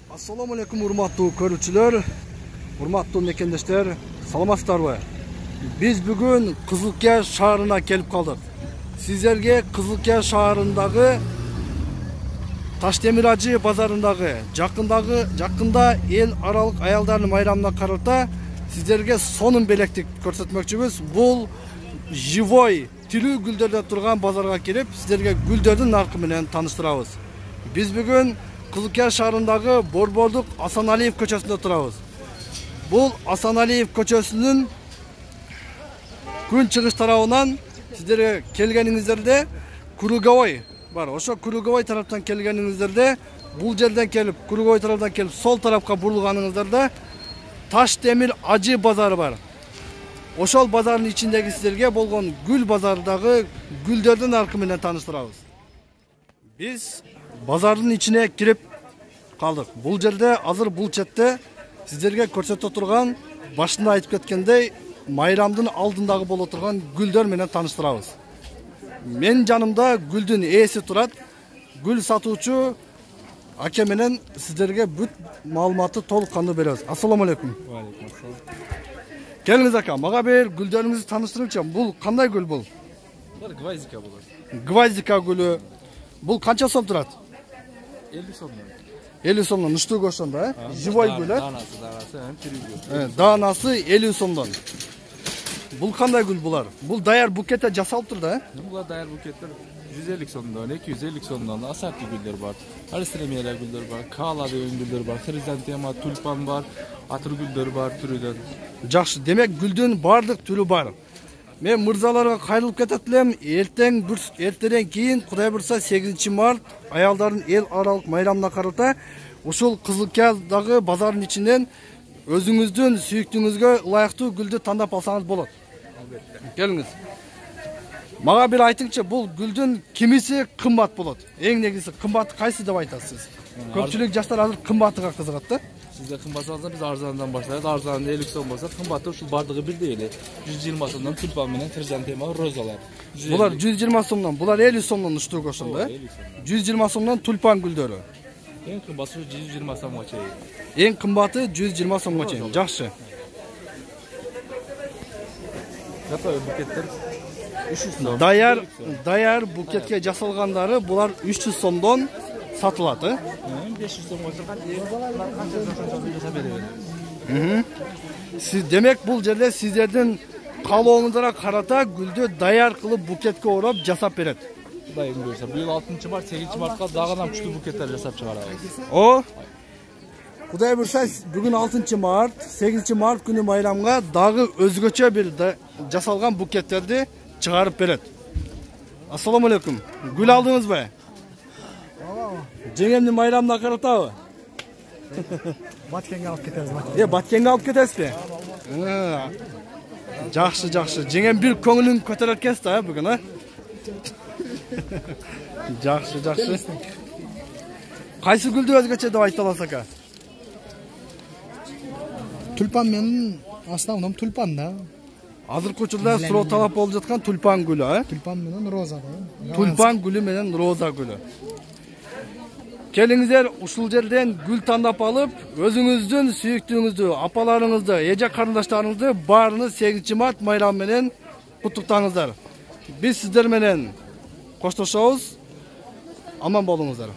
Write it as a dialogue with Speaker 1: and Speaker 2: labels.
Speaker 1: Assalamu alaikum urmattуу көрүүчүлөр, урматтуу мекендештер, саламатсыздарбы? Биз бүгүн Кызылкия шаарына келип калдык. Сиздерге Кызылкия шаарындагы Таштемир Ажы базарындагы жакында эл аралык аялдардын майрамына карата сиздерге сонун белектик көрсөтмөкчүбүз. Бул живой, тирүү гүлдөрдөн турган базарга келип, сиздерге гүлдөрдүн наркы менен тааныштырабыз. Биз бүгүн Кызылкия шаарындагы Борбордук Асаналиев көчөсүндө турабыз. Бул Асаналиев көчөсүнүн күн чыгыш тарабынан сиздерге келгениңиздерде Круговой бар. Ошо Круговой тараптан келгениңиздерде бул жерден келип, Круговой тараптан келип, сол тарапка бурулганыңыздарда Таштемир Ажы базары бар. Ошол базардын ичиндеги сиздерге болгон гүл базардагы гүлдөрдүн наркы менен тааныштырабыз. Биз базардын ичине кирип калдык. Бул жерде азыр бул четте сиздерге көрсөтө турган, башында айтып кеткендей, майрамдын алдындагы боло турган гүлдөр менен тааныштырабыз. Мен жанымда гүлдүн ээси турат. Гүл сатуучу аке менен сиздерге бүт маалыматты толук кандуу беребиз. Ассаламу алейкум.
Speaker 2: Алейкум ассалам.
Speaker 1: Келиңиз ака, мага бир гүлдөрүңүздү тааныштырыңызчы. Бул кандай гүл бул?
Speaker 2: Булар гвоздика болот.
Speaker 1: Гвоздика гүлү. Бул канча сом турат?
Speaker 2: 50 сомдон.
Speaker 1: 50 сомдон уштуу ошондо, живой гүл,
Speaker 2: Данасы, тирүү гүл.
Speaker 1: Данасы 50 сомдон. Бул кандай гүл булар? Бул даяр букетте жасалып тур да?
Speaker 2: Булар даяр букеттер 150 сомдон, 250 сомдон асарти гүлдөр бар. Арстремиялар гүлдөр бар, кала деген гүлдөр бар, хризантема, тюльпан бар, атыр гүлдөр бар түрүдөн.
Speaker 1: Жакшы, демек гүлдүн бардык түрү бар. Мен мырзаларга кайрылып кетет элем. Эртеден кийин Кудай бурса 8 март аялдардын эл аралык майрамына карата ушул Кызылкиядагы базардын ичинен өзүңүздүн сүйүктүүңүзгө ылайыктуу гүлдү тандап алсаңыз болот. Келиңиз. Мага бир айтыңчы, бул гүлдүн кимиси кымбат болот? Эң негизи кымбаты кайсы деп айтасыз? Көпчүлүк жаштар азыр кымбатыга кызыгат да.
Speaker 2: Сизде кымбатсаңыздар биз арзандан баштайбыз. Арзаны 50 сом болсо, кымбаты ушул бардыгы бирдей эле. 120 сомдон тюльпан менен хризантема, розалар.
Speaker 1: Булар 120 сомдон, булар 50 сомдон уштуу ошондо, 120 сомдон тюльпан гүлдөрү.
Speaker 2: Эң кымбаты 120 сомго чейин.
Speaker 1: Эң кымбаты 120 сомго чейин. Жакшы.
Speaker 2: Готовый букеттер 300 сом.
Speaker 1: Даяр букетке жасалгандары булар 300 сомдон сатылат,
Speaker 2: 500 сомго чыккан.
Speaker 1: Сиз демек бул жерде сиздердин каалооңуздарга карата гүлдү даяр кылып букетке ороп жасап берет.
Speaker 2: Кудай буйрса, быйыл 6 март, 8 мартка дагы күчтүү букеттер жасап чыгарабыз.
Speaker 1: О, Кудай буйрса, бүгүн 6 март, 8 март күнү майрамга дагы өзгөчө бир жасалган букеттерди чыгарып берет. Ассаламу алейкум. Гүл алдыңызбы? Жеңемдин майрамына каратабы?
Speaker 3: Баткенге алып кетебиз.
Speaker 1: Баткенге алып кетесизби? Жакшы. Жеңем бир көңүлүн көтөрөт экенсиз да бүгүн, Жакшы. Кайсы гүлдү өзгөчө деп айта аласыз ака?
Speaker 3: Тюльпан менен основном тюльпан да.
Speaker 1: Азыркы учурда суроо талап болуп жаткан тюльпан гүлү,
Speaker 3: Тюльпан менен роза.
Speaker 1: Тюльпан гүлү менен роза гүлү. Келиңиздер ушул жерден гүл тандап алып, өзүңүздүн сүйүктүүңүздү, апаларыңызды, эже карындаштарыңызды баарыны 8 март майрам менен куттуктаңыздар. Биз сиздер менен коштошобуз. Аман болуңуздар.